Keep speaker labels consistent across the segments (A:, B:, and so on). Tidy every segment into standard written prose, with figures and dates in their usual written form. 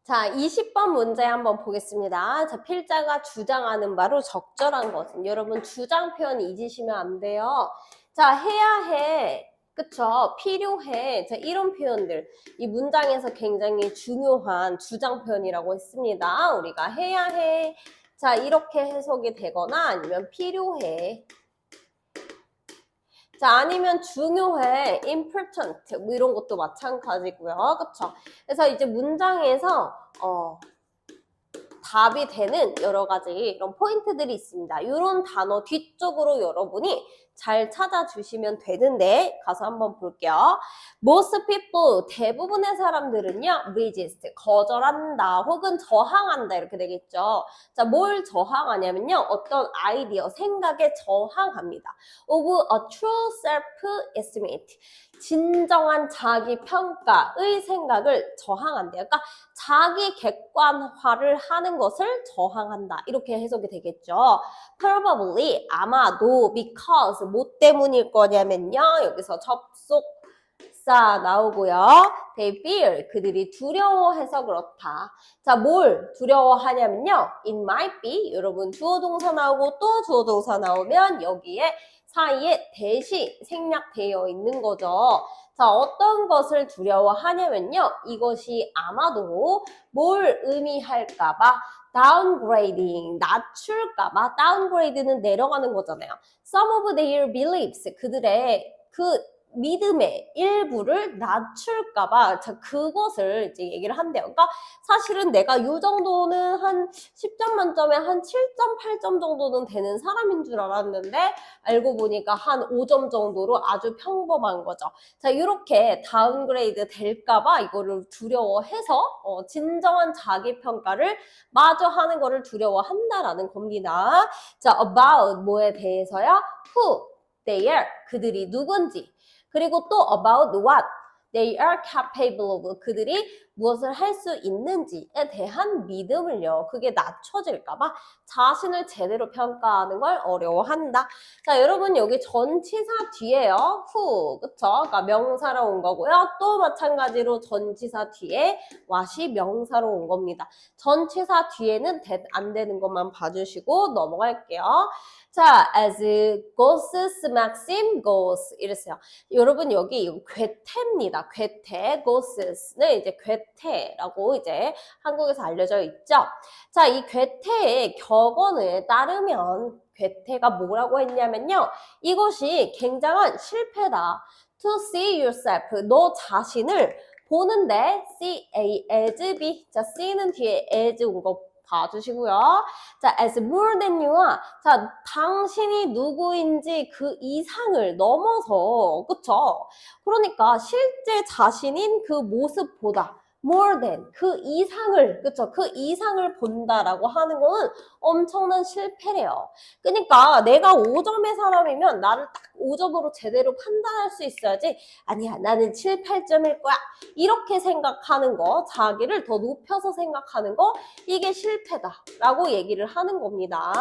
A: 자, 20번 문제 한번 보겠습니다. 자, 필자가 주장하는 바로 적절한 것은 여러분 주장 표현 잊으시면 안 돼요. 자, 해야 해. 그쵸? 필요해. 자, 이런 표현들. 이 문장에서 굉장히 중요한 주장 표현이라고 했습니다. 우리가 해야 해. 자, 이렇게 해석이 되거나 아니면 필요해. 자, 아니면 중요해, important, 뭐 이런 것도 마찬가지고요. 그쵸? 그래서 이제 문장에서, 답이 되는 여러 가지 이런 포인트들이 있습니다. 이런 단어 뒤쪽으로 여러분이 잘 찾아주시면 되는데 가서 한번 볼게요. Most people, 대부분의 사람들은요, resist, 거절한다 혹은 저항한다 이렇게 되겠죠. 자, 뭘 저항하냐면요, 어떤 아이디어, 생각에 저항합니다. Of a true self-estimate, 진정한 자기 평가의 생각을 저항한대요. 그러니까 자기 객관화를 하는 것을 저항한다. 이렇게 해석이 되겠죠. Probably, 아마도, because, 뭐 때문일 거냐면요. 여기서 접속사 나오고요. They fear, 그들이 두려워해서 그렇다. 자, 뭘 두려워하냐면요. It might be, 여러분 주어 동사 나오고 또 주어 동사 나오면 여기에 사이에 대시 생략되어 있는 거죠. 자, 어떤 것을 두려워하냐면요. 이것이 아마도 뭘 의미할까봐 downgrading, 낮출까봐, downgrade는 내려가는 거잖아요. Some of their beliefs, 그들의 그 믿음의 일부를 낮출까봐 자, 그것을 이제 얘기를 한대요. 그러니까 사실은 내가 요 정도는 한 10점 만점에 한 7.8점 정도는 되는 사람인 줄 알았는데 알고 보니까 한 5점 정도로 아주 평범한 거죠. 자, 이렇게 다운그레이드 될까봐 이거를 두려워해서 진정한 자기평가를 마저 하는 거를 두려워한다라는 겁니다. 자, about 뭐에 대해서요? who, their, 그들이 누군지. 그리고 또 about what they are capable of, 그들이 무엇을 할 수 있는지에 대한 믿음을요. 그게 낮춰질까봐 자신을 제대로 평가하는 걸 어려워한다. 자, 여러분 여기 전치사 뒤에요. who, 그쵸? 그러니까 명사로 온 거고요. 또 마찬가지로 전치사 뒤에 what이 명사로 온 겁니다. 전치사 뒤에는 안 되는 것만 봐주시고 넘어갈게요. 자, as goes, Maxim goes 이랬어요. 여러분 여기 괴테입니다. 괴테, goes는 이제 괴테라고 이제 한국에서 알려져 있죠. 자, 이 괴테의 격언에 따르면 괴테가 뭐라고 했냐면요. 이것이 굉장한 실패다. To see yourself, 너 자신을 보는데 see A as B. 자, see는 뒤에 as 온 거 봐주시고요. 자, as more than you와 자, 당신이 누구인지 그 이상을 넘어서 그쵸? 그러니까 실제 자신인 그 모습보다 more than 그 이상을 그쵸? 그 이상을 본다라고 하는 거는 엄청난 실패래요. 그러니까 내가 5점의 사람이면 나를 딱 5점으로 제대로 판단할 수 있어야지 아니야 나는 7, 8점일 거야 이렇게 생각하는 거 자기를 더 높여서 생각하는 거 이게 실패다라고 얘기를 하는 겁니다.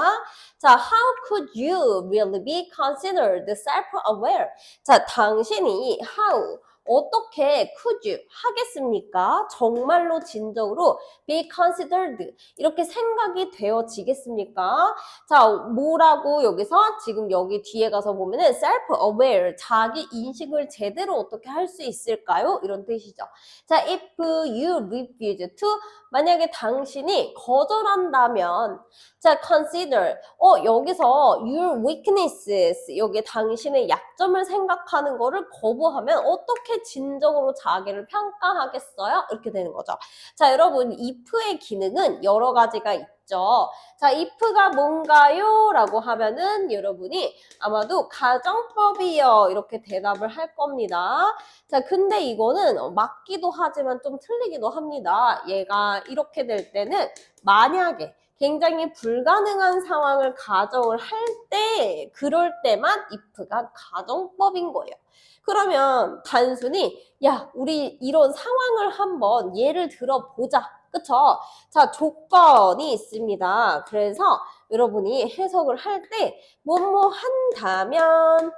A: 자, how could you really be considered self-aware? 자, 당신이 how 어떻게 could you 하겠습니까? 정말로 진정으로 be considered 이렇게 생각이 되어지겠습니까? 자, 뭐라고 여기서 지금 여기 뒤에 가서 보면은 self-aware 자기 인식을 제대로 어떻게 할 수 있을까요? 이런 뜻이죠. 자, if you refuse to 만약에 당신이 거절한다면 자, consider 여기서 your weaknesses 여기 당신의 약점을 생각하는 거를 거부하면 어떻게 진정으로 자기를 평가하겠어요? 이렇게 되는 거죠. 자, 여러분 if의 기능은 여러 가지가 있죠. 자, if가 뭔가요? 라고 하면은 여러분이 아마도 가정법이요 이렇게 대답을 할 겁니다. 자, 근데 이거는 맞기도 하지만 좀 틀리기도 합니다. 얘가 이렇게 될 때는 만약에 굉장히 불가능한 상황을 가정을 할 때, 그럴 때만 if가 가정법인 거예요. 그러면 단순히 야, 우리 이런 상황을 한번 예를 들어보자. 그쵸? 자, 조건이 있습니다. 그래서 여러분이 해석을 할 때 뭐뭐 한다면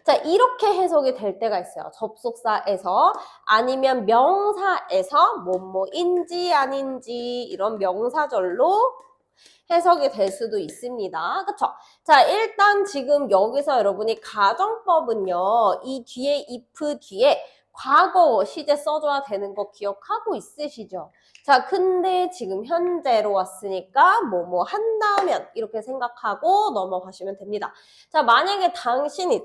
A: 자, 이렇게 해석이 될 때가 있어요. 접속사에서 아니면 명사에서 뭐뭐인지 아닌지 이런 명사절로 해석이 될 수도 있습니다. 그쵸? 자, 일단 지금 여기서 여러분이 가정법은요, 이 뒤에 if 뒤에 과거 시제 써줘야 되는 거 기억하고 있으시죠? 자, 근데 지금 현재로 왔으니까 뭐뭐 한다면 이렇게 생각하고 넘어가시면 됩니다. 자, 만약에 당신의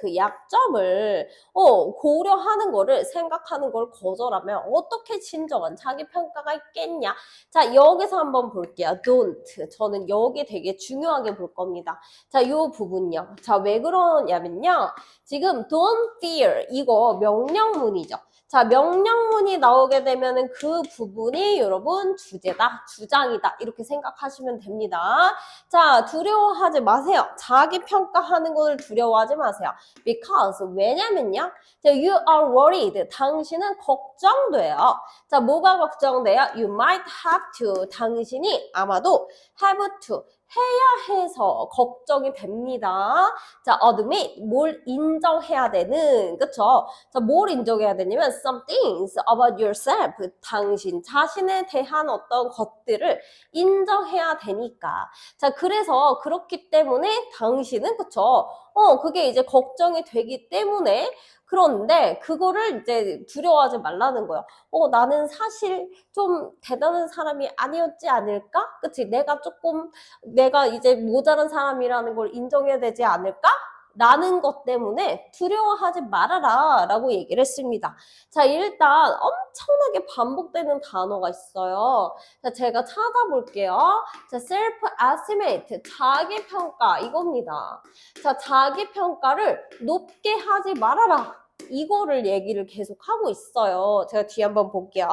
A: 그 약점을 고려하는 거를 생각하는 걸 거절하면 어떻게 진정한 자기 평가가 있겠냐? 자, 여기서 한번 볼게요. don't. 저는 여기 되게 중요하게 볼 겁니다. 자, 요 부분요. 자, 왜 그러냐면요. 지금 don't fear 이거 명령문이죠. 자, 명령문이 나오게 되면은 그 부분이 여러분 주제다, 주장이다 이렇게 생각하시면 됩니다. 자, 두려워하지 마세요. 자기 평가하는 것을 두려워하지 마세요. Because 왜냐면요. 자, you are worried. 당신은 걱정돼요. 자, 뭐가 걱정돼요? You might have to. 당신이 아마도 have to. 해야 해서 걱정이 됩니다. 자, admit. 뭘 인정해야 되는. 그쵸? 자, 뭘 인정해야 되냐면 some things about yourself. 당신 자신에 대한 어떤 것들을 인정해야 되니까. 자, 그래서 그렇기 때문에 당신은 그쵸? 그게 이제 걱정이 되기 때문에 그런데 그거를 이제 두려워하지 말라는 거예요. 나는 사실 좀 대단한 사람이 아니었지 않을까? 그치? 내가 이제 모자란 사람이라는 걸 인정해야 되지 않을까? 라는 것 때문에 두려워하지 말아라 라고 얘기를 했습니다. 자, 일단 엄청나게 반복되는 단어가 있어요. 자, 제가 찾아볼게요. 자, self-estimate, 자기평가 이겁니다. 자, 자기평가를 높게 하지 말아라. 이거를 얘기를 계속 하고 있어요. 제가 뒤에 한번 볼게요.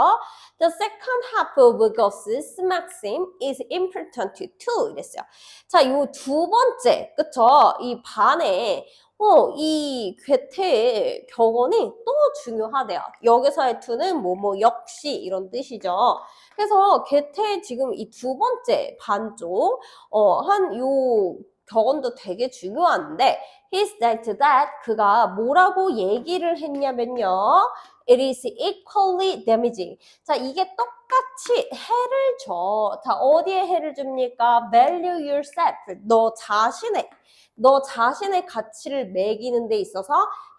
A: The second half of Gauss's maxim is important too. 이랬어요. 자, 요 두 번째, 그쵸? 이 반에, 이 괴테의 격언이 또 중요하대요. 여기서의 to는 뭐뭐 역시 이런 뜻이죠. 그래서 괴테의 지금 이 두 번째 반쪽, 요 격언도 되게 중요한데 he said that 그가 뭐라고 얘기를 했냐면요. It is equally damaging. 자, 이게 똑같이 해를 줘. 자, 어디에 해를 줍니까? Value yourself. 너 자신의 가치를 매기는 데 있어서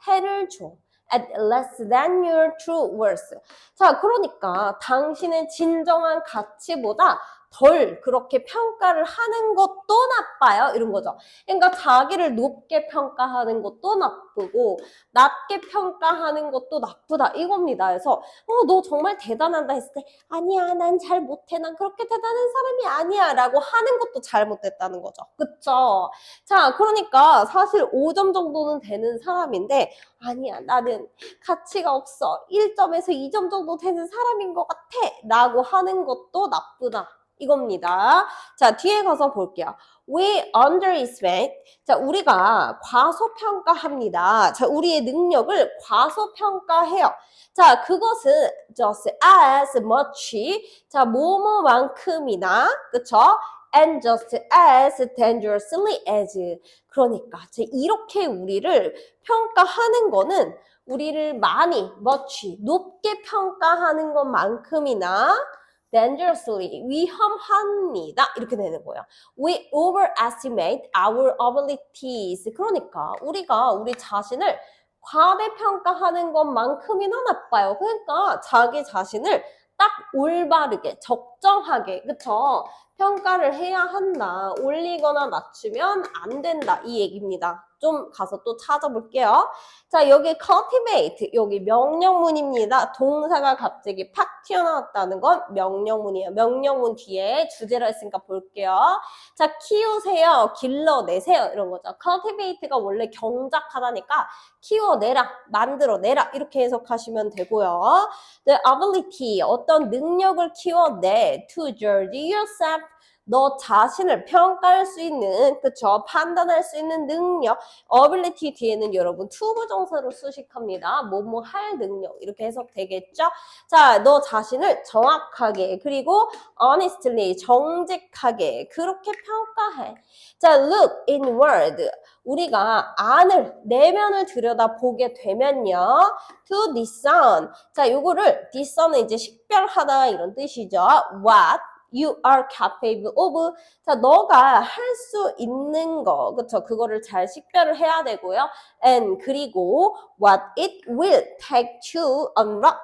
A: 해를 줘. At less than your true worth. 자, 그러니까 당신의 진정한 가치보다 덜 그렇게 평가를 하는 것도 나빠요. 이런 거죠. 그러니까 자기를 높게 평가하는 것도 나쁘고 낮게 평가하는 것도 나쁘다. 이겁니다. 그래서 너 정말 대단하다 했을 때 아니야, 난 잘 못해. 난 그렇게 대단한 사람이 아니야. 라고 하는 것도 잘못됐다는 거죠. 그쵸? 자, 그러니까 사실 5점 정도는 되는 사람인데 아니야, 나는 가치가 없어. 1점에서 2점 정도 되는 사람인 것 같아. 라고 하는 것도 나쁘다. 이겁니다. 자, 뒤에 가서 볼게요. We underestimate. 자, 우리가 과소평가합니다. 자, 우리의 능력을 과소평가해요. 자, 그것은 just as much. 자, 뭐뭐만큼이나, 그쵸? And just as dangerously as. 그러니까, 이렇게 우리를 평가하는 거는 우리를 많이, much, 높게 평가하는 것만큼이나 dangerously, 위험합니다. 이렇게 되는 거예요. We overestimate our abilities. 그러니까 우리가 우리 자신을 과대평가하는 것만큼이나 나빠요. 그러니까 자기 자신을 딱 올바르게, 적정하게, 그쵸? 평가를 해야 한다. 올리거나 낮추면 안 된다. 이 얘기입니다. 좀 가서 또 찾아볼게요. 자, 여기 cultivate, 여기 명령문입니다. 동사가 갑자기 팍 튀어나왔다는 건 명령문이에요. 명령문 뒤에 주제로 했으니까 볼게요. 자, 키우세요, 길러내세요 이런 거죠. cultivate가 원래 경작하다니까 키워내라, 만들어내라 이렇게 해석하시면 되고요. The ability, 어떤 능력을 키워내 to judge yourself 너 자신을 평가할 수 있는, 그쵸? 판단할 수 있는 능력, ability 뒤에는 여러분 투부정사로 수식합니다. 뭐뭐 할 능력 이렇게 해석되겠죠? 자, 너 자신을 정확하게 그리고 honestly 정직하게 그렇게 평가해. 자, look inward. 우리가 안을 내면을 들여다보게 되면요. to discern. 자, 요거를 discern은 이제 식별하다 이런 뜻이죠. what you are capable of. 자, 너가 할 수 있는 거, 그쵸? 그거를 잘 식별을 해야 되고요. and 그리고 what it will take to unlock.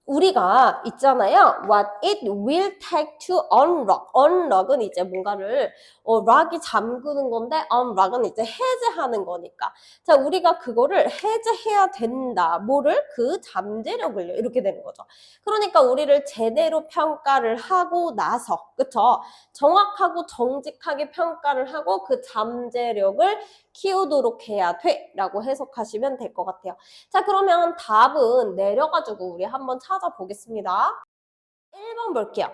A: 우리가 있잖아요. What it will take to unlock. unlock은 이제 뭔가를 lock이 잠그는 건데 unlock은 이제 해제하는 거니까. 자, 우리가 그거를 해제해야 된다. 뭐를? 그 잠재력을요. 이렇게 되는 거죠. 그러니까 우리를 제대로 평가를 하고 나서, 그쵸? 정확하고 정직하게 평가를 하고 그 잠재력을 키우도록 해야 돼. 라고 해석하시면 될 것 같아요. 자, 그러면 답은 내려가지고 우리 한번 찾아보겠습니다. 1번 볼게요.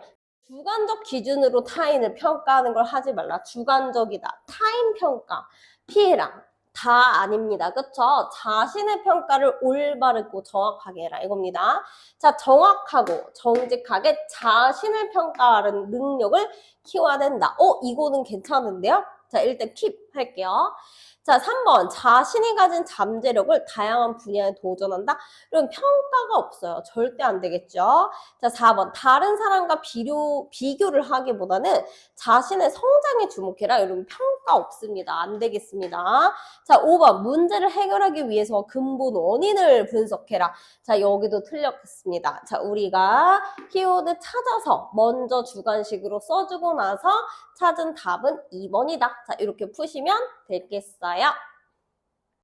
A: 주관적 기준으로 타인을 평가하는 걸 하지 말라. 주관적이다. 타인 평가. 피해라. 다 아닙니다. 그쵸? 자신의 평가를 올바르고 정확하게 해라. 이겁니다. 자, 정확하고 정직하게 자신을 평가하는 능력을 키워야 된다. 이거는 괜찮은데요? 자, 일단 킵 할게요. 자, 3번. 자신이 가진 잠재력을 다양한 분야에 도전한다? 이런 평가가 없어요. 절대 안 되겠죠? 자, 4번. 다른 사람과 비교를 하기보다는 자신의 성장에 주목해라. 이런 평가 없습니다. 안 되겠습니다. 자, 5번. 문제를 해결하기 위해서 근본 원인을 분석해라. 자, 여기도 틀렸습니다. 자, 우리가 키워드 찾아서 먼저 주관식으로 써주고 나서 찾은 답은 2번이다. 자, 이렇게 푸시면 되겠어요.